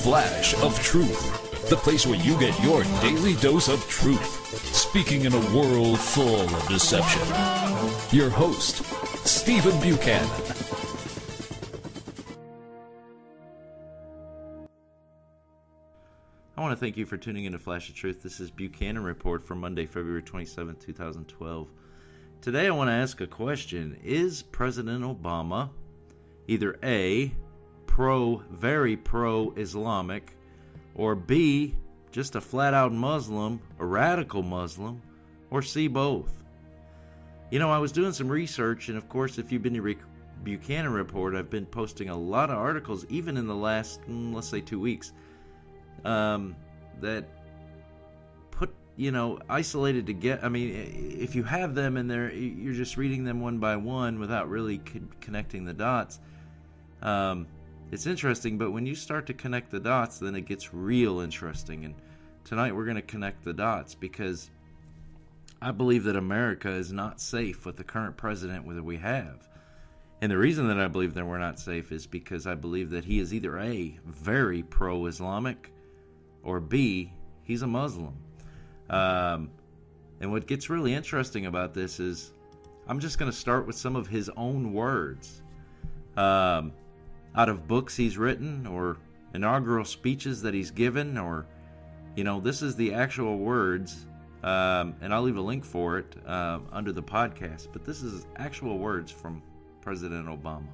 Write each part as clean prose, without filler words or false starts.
Flash of Truth, the place where you get your daily dose of truth, speaking in a world full of deception. Your host, Stephen Buchanan. I want to thank you for tuning in to Flash of Truth. This is Buchanan Report for Monday, February 27, 2012. Today I want to ask a question. Is President Obama either A, very pro-Islamic, or B, just a flat-out Muslim, a radical Muslim, or C, both? You know, I was doing some research, and of course, if you've been to Buchanan Report, I've been posting a lot of articles, even in the last, let's say, 2 weeks, that put, isolated together. I mean, if you have them in there, you're just reading them one by one without really connecting the dots. It's interesting, but when you start to connect the dots, then it gets real interesting. And tonight we're going to connect the dots because I believe that America is not safe with the current president that we have. And the reason that I believe that we're not safe is because I believe that he is either A, very pro-Islamic, or B, he's a Muslim. And what gets really interesting about this is I'm just going to start with some of his own words. Out of books he's written or inaugural speeches that he's given, or, this is the actual words, and I'll leave a link for it under the podcast, but this is actual words from President Obama.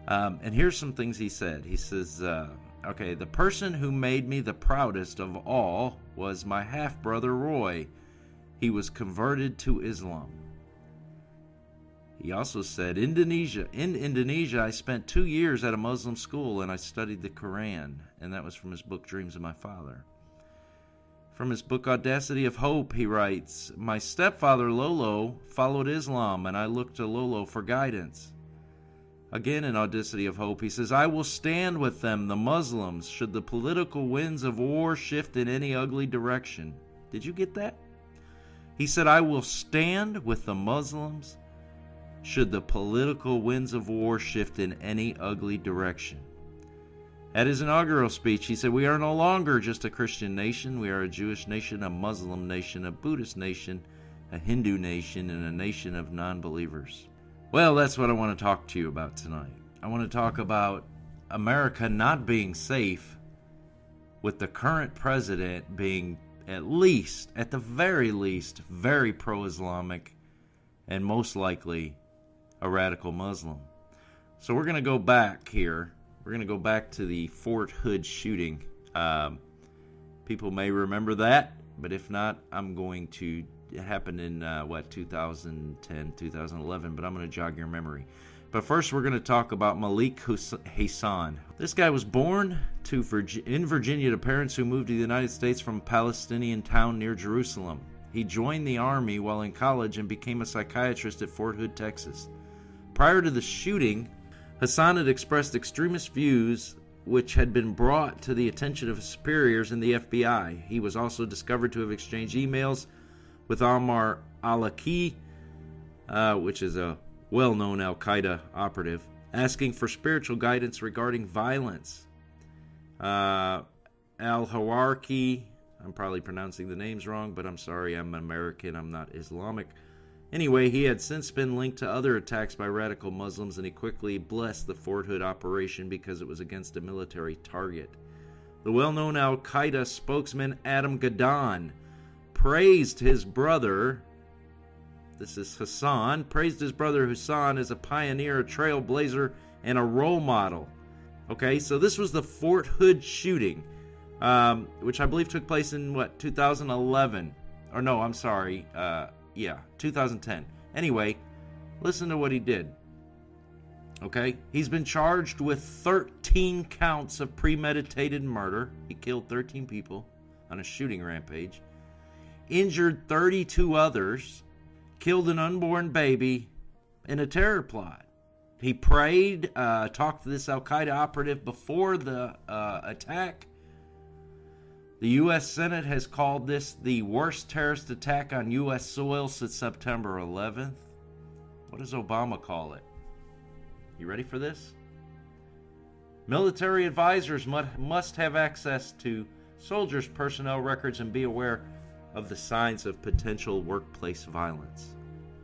And here's some things he said. He says, the person who made me the proudest of all was my half-brother Roy. He was converted to Islam. He also said, in Indonesia, I spent 2 years at a Muslim school and I studied the Quran. And that was from his book, Dreams of My Father. From his book, Audacity of Hope, he writes, my stepfather, Lolo, followed Islam and I looked to Lolo for guidance. Again, in Audacity of Hope, he says, I will stand with them, the Muslims, should the political winds of war shift in any ugly direction. Did you get that? He said, I will stand with the Muslims should the political winds of war shift in any ugly direction. At his inaugural speech, he said, we are no longer just a Christian nation. We are a Jewish nation, a Muslim nation, a Buddhist nation, a Hindu nation, and a nation of non-believers. Well, that's what I want to talk to you about tonight. I want to talk about America not being safe with the current president being at the very least, very pro-Islamic and most likely a radical Muslim. So we're going to go back here. We're going to go back to the Fort Hood shooting. People may remember that, but if not, it happened in, 2010, 2011, but I'm going to jog your memory. But first, we're going to talk about Malik Hassan. This guy was born in Virginia to parents who moved to the United States from a Palestinian town near Jerusalem. He joined the Army while in college and became a psychiatrist at Fort Hood, Texas. Prior to the shooting, Hassan had expressed extremist views which had been brought to the attention of his superiors in the FBI. He was also discovered to have exchanged emails with Ammar al-Awlaki, which is a well-known al-Qaeda operative, asking for spiritual guidance regarding violence. Al-Hawarki, I'm probably pronouncing the names wrong, but I'm sorry, I'm American, I'm not Islamic. Anyway, he had since been linked to other attacks by radical Muslims, and he quickly blessed the Fort Hood operation because it was against a military target. The well-known al-Qaeda spokesman Adam Gadon praised his brother, this is Hassan, praised his brother Hassan as a pioneer, a trailblazer, and a role model. Okay, so this was the Fort Hood shooting, which I believe took place in, 2011? Or no, I'm sorry, 2010. Anyway, listen to what he did. Okay, he's been charged with 13 counts of premeditated murder. He killed 13 people on a shooting rampage, injured 32 others, killed an unborn baby in a terror plot. He prayed, talked to this al-Qaeda operative before the attack. The U.S. Senate has called this the worst terrorist attack on U.S. soil since September 11th. What does Obama call it? You ready for this? Military advisors must have access to soldiers' personnel records and be aware of the signs of potential workplace violence.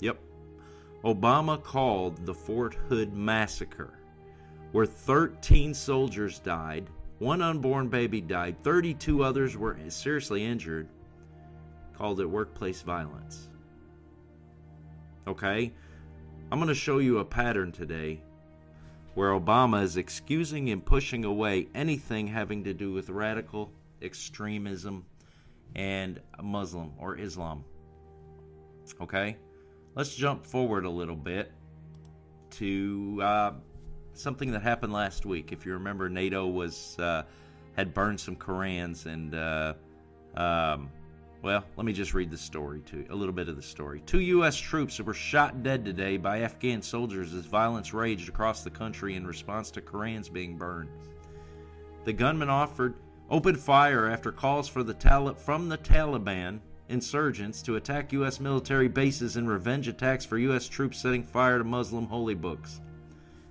Yep. Obama called the Fort Hood massacre, where 13 soldiers died, one unborn baby died, 32 others were seriously injured, called it workplace violence. Okay? I'm going to show you a pattern today where Obama is excusing and pushing away anything having to do with radical extremism and Muslim or Islam. Okay? Let's jump forward a little bit to something that happened last week. If you remember, NATO had burned some Korans, and well, let me just read the story to you, a little bit of the story. 2 U.S. troops were shot dead today by Afghan soldiers as violence raged across the country in response to Korans being burned. The gunmen opened fire after calls from the Taliban insurgents to attack U.S. military bases in revenge attacks for U.S. troops setting fire to Muslim holy books.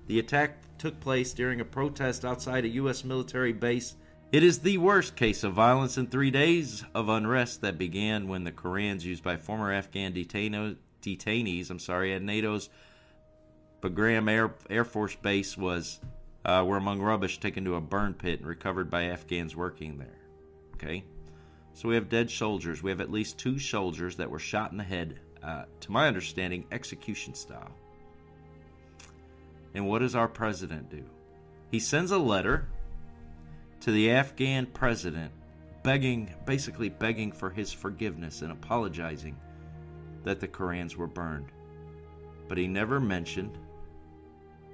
The attack took place during a protest outside a U.S. military base. It is the worst case of violence in 3 days of unrest that began when the Korans used by former Afghan detainees at NATO's Bagram Air Force Base were among rubbish taken to a burn pit and recovered by Afghans working there. Okay? So we have dead soldiers. We have at least 2 soldiers that were shot in the head, to my understanding, execution style. And what does our president do? He sends a letter to the Afghan president basically begging for his forgiveness and apologizing that the Korans were burned. But he never mentioned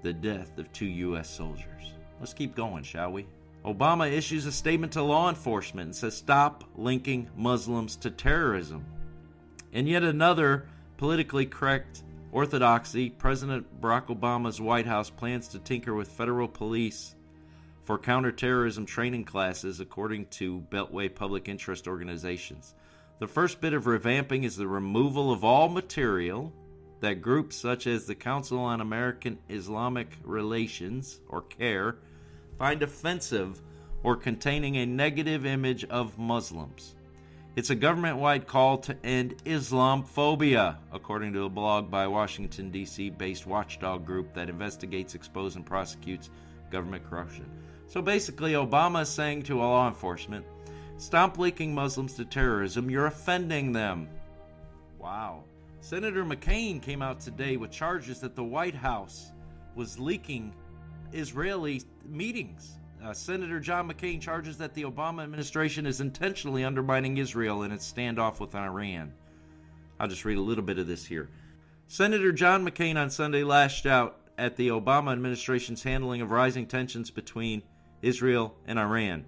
the death of 2 U.S. soldiers. Let's keep going, shall we? Obama issues a statement to law enforcement and says, stop linking Muslims to terrorism. In yet another politically correct orthodoxy, President Barack Obama's White House plans to tinker with federal police for counterterrorism training classes, according to Beltway public interest organizations. The first bit of revamping is the removal of all material that groups such as the Council on American Islamic Relations, or CARE, find offensive or containing a negative image of Muslims. It's a government-wide call to end Islamophobia, according to a blog by a Washington, D.C. based watchdog group that investigates, exposes, and prosecutes government corruption. So basically, Obama is saying to law enforcement, stop linking Muslims to terrorism. You're offending them. Wow. Senator McCain came out today with charges that the White House was leaking Israeli meetings. Senator John McCain charges that the Obama administration is intentionally undermining Israel in its standoff with Iran. I'll just read a little bit of this here. Senator John McCain on Sunday lashed out at the Obama administration's handling of rising tensions between Israel and Iran.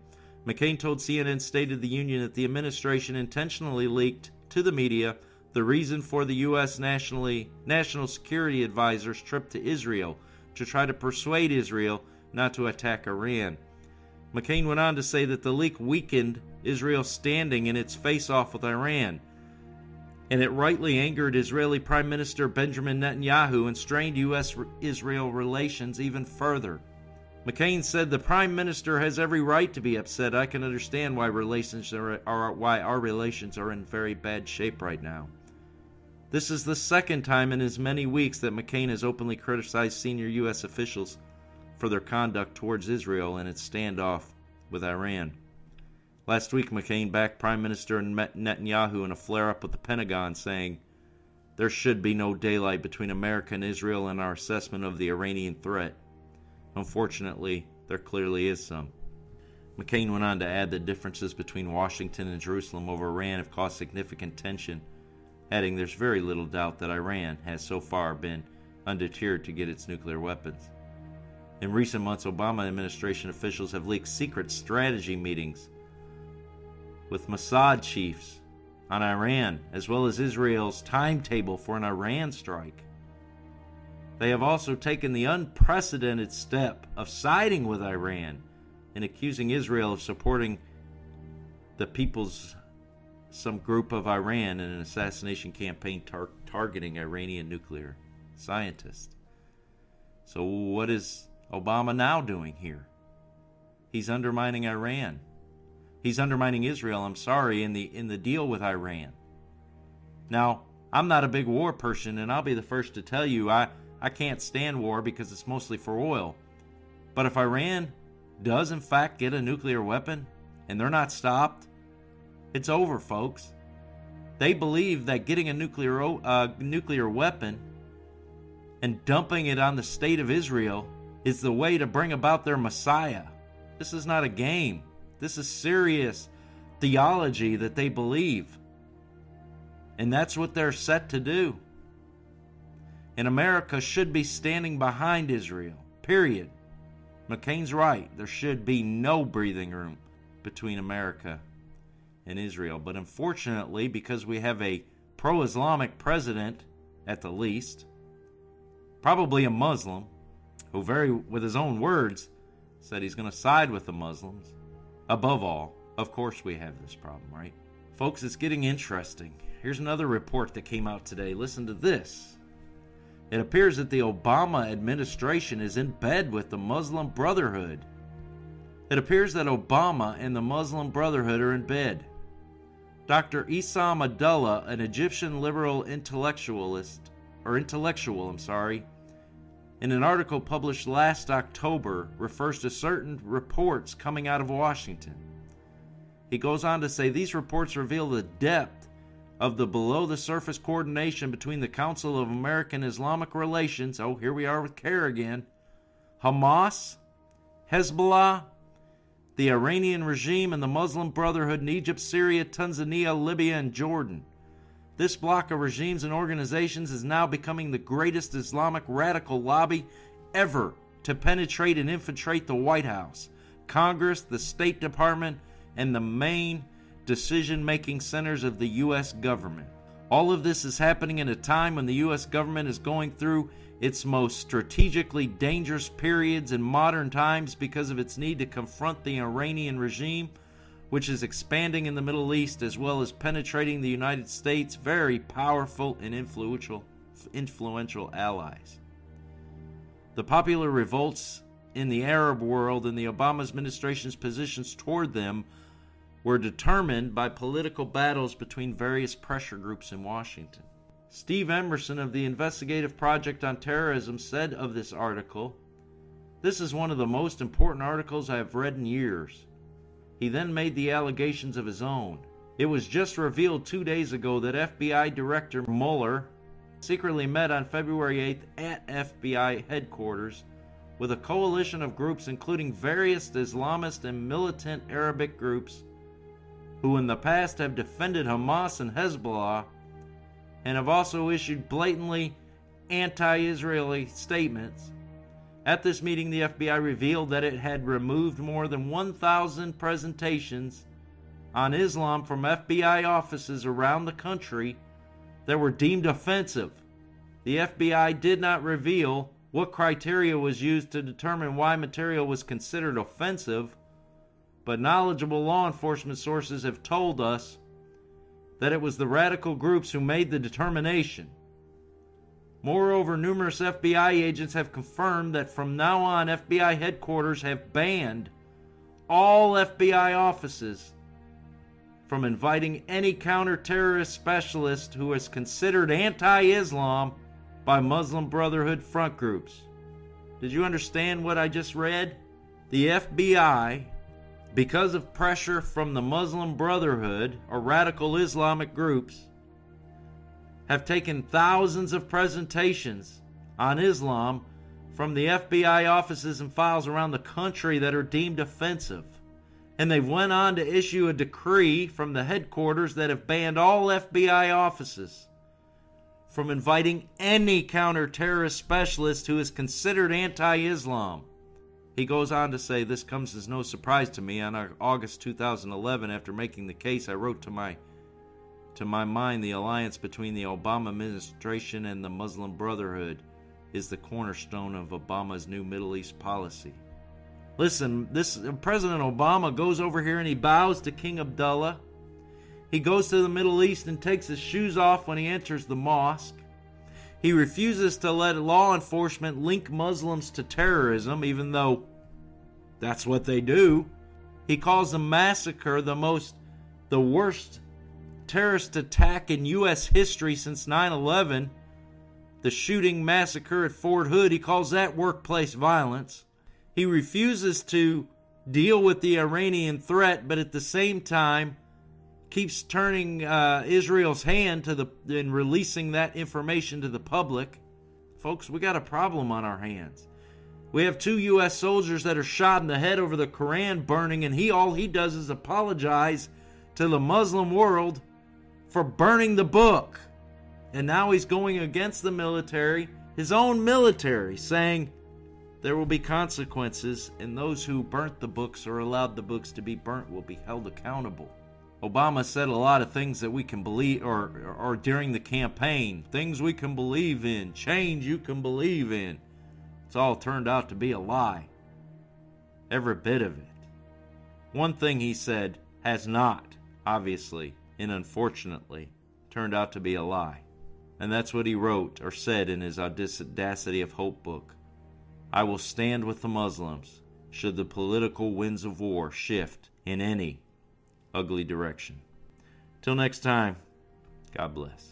McCain told CNN State of the Union that the administration intentionally leaked to the media the reason for the U.S. National Security Advisor's trip to Israel to try to persuade Israel not to attack Iran. McCain went on to say that the leak weakened Israel's standing in its face-off with Iran, and it rightly angered Israeli Prime Minister Benjamin Netanyahu and strained U.S.-Israel relations even further. McCain said the Prime Minister has every right to be upset. I can understand why our relations are in very bad shape right now. This is the second time in as many weeks that McCain has openly criticized senior U.S. officials for their conduct towards Israel and its standoff with Iran. Last week, McCain backed Prime Minister Netanyahu in a flare-up with the Pentagon, saying, there should be no daylight between America and Israel in our assessment of the Iranian threat. Unfortunately, there clearly is some. McCain went on to add that differences between Washington and Jerusalem over Iran have caused significant tension, adding there's very little doubt that Iran has so far been undeterred to get its nuclear weapons. In recent months, Obama administration officials have leaked secret strategy meetings with Mossad chiefs on Iran, as well as Israel's timetable for an Iran strike. They have also taken the unprecedented step of siding with Iran and accusing Israel of supporting some group of Iran in an assassination campaign targeting Iranian nuclear scientists. So what is Obama now doing here? He's undermining Iran. He's undermining Israel, in the deal with Iran. Now, I'm not a big war person, and I'll be the first to tell you I can't stand war because it's mostly for oil. But if Iran does in fact get a nuclear weapon and they're not stopped, it's over, folks. They believe that getting a nuclear weapon and dumping it on the state of Israel is the way to bring about their Messiah. This is not a game. This is serious theology that they believe. And that's what they're set to do. And America should be standing behind Israel. Period. McCain's right. There should be no breathing room between America and Israel. But unfortunately, because we have a pro-Islamic president, at the least, probably a Muslim, who with his own words, said he's going to side with the Muslims. Above all, of course we have this problem, right? Folks, it's getting interesting. Here's another report that came out today. Listen to this. It appears that the Obama administration is in bed with the Muslim Brotherhood. It appears that Obama and the Muslim Brotherhood are in bed. Dr. Issam Abdullah, an Egyptian liberal intellectual, in an article published last October, refers to certain reports coming out of Washington. He goes on to say these reports reveal the depth of the below-the-surface coordination between the Council of American Islamic Relations, oh, here we are with CARE again, Hamas, Hezbollah, the Iranian regime, and the Muslim Brotherhood in Egypt, Syria, Tanzania, Libya, and Jordan. This bloc of regimes and organizations is now becoming the greatest Islamic radical lobby ever to penetrate and infiltrate the White House, Congress, the State Department, and the main decision-making centers of the U.S. government. All of this is happening in a time when the U.S. government is going through its most strategically dangerous periods in modern times because of its need to confront the Iranian regime, which is expanding in the Middle East as well as penetrating the United States' very powerful and influential allies. The popular revolts in the Arab world and the Obama administration's positions toward them were determined by political battles between various pressure groups in Washington. Steve Emerson of the Investigative Project on Terrorism said of this article, "This is one of the most important articles I have read in years." He then made the allegations of his own. It was just revealed 2 days ago that FBI Director Mueller secretly met on February 8th at FBI headquarters with a coalition of groups including various Islamist and militant Arabic groups who in the past have defended Hamas and Hezbollah and have also issued blatantly anti-Israeli statements. At this meeting, the FBI revealed that it had removed more than 1,000 presentations on Islam from FBI offices around the country that were deemed offensive. The FBI did not reveal what criteria was used to determine why material was considered offensive, but knowledgeable law enforcement sources have told us that it was the radical groups who made the determination. Moreover, numerous FBI agents have confirmed that from now on, FBI headquarters have banned all FBI offices from inviting any counter-terrorist specialist who is considered anti-Islam by Muslim Brotherhood front groups. Did you understand what I just read? The FBI, because of pressure from the Muslim Brotherhood or radical Islamic groups, have taken thousands of presentations on Islam from the FBI offices and files around the country that are deemed offensive. And they've went on to issue a decree from the headquarters that have banned all FBI offices from inviting any counter-terrorist specialist who is considered anti-Islam. He goes on to say, "This comes as no surprise to me. On August 2011, after making the case, I wrote to my mind, the alliance between the Obama administration and the Muslim Brotherhood is the cornerstone of Obama's new Middle East policy." Listen, President Obama goes over here and he bows to King Abdullah. He goes to the Middle East and takes his shoes off when he enters the mosque. He refuses to let law enforcement link Muslims to terrorism, even though That's what they do. He calls the massacre the worst terrorist attack in U.S. history since 9/11. The shooting massacre at Fort Hood, he calls that workplace violence. He refuses to deal with the Iranian threat, but at the same time keeps turning Israel's hand in releasing that information to the public. Folks, we got a problem on our hands. We have 2 U.S. soldiers that are shot in the head over the Quran burning, and all he does is apologize to the Muslim world for burning the book. And now he's going against the military, his own military, saying there will be consequences, and those who burnt the books or allowed the books to be burnt will be held accountable. Obama said a lot of things that we can believe, or during the campaign, things we can believe in, change you can believe in. It's all turned out to be a lie. Every bit of it. One thing he said has not, obviously, and unfortunately, turned out to be a lie. And that's what he wrote or said in his Audacity of Hope book. I will stand with the Muslims should the political winds of war shift in any ugly direction. Till next time, God bless.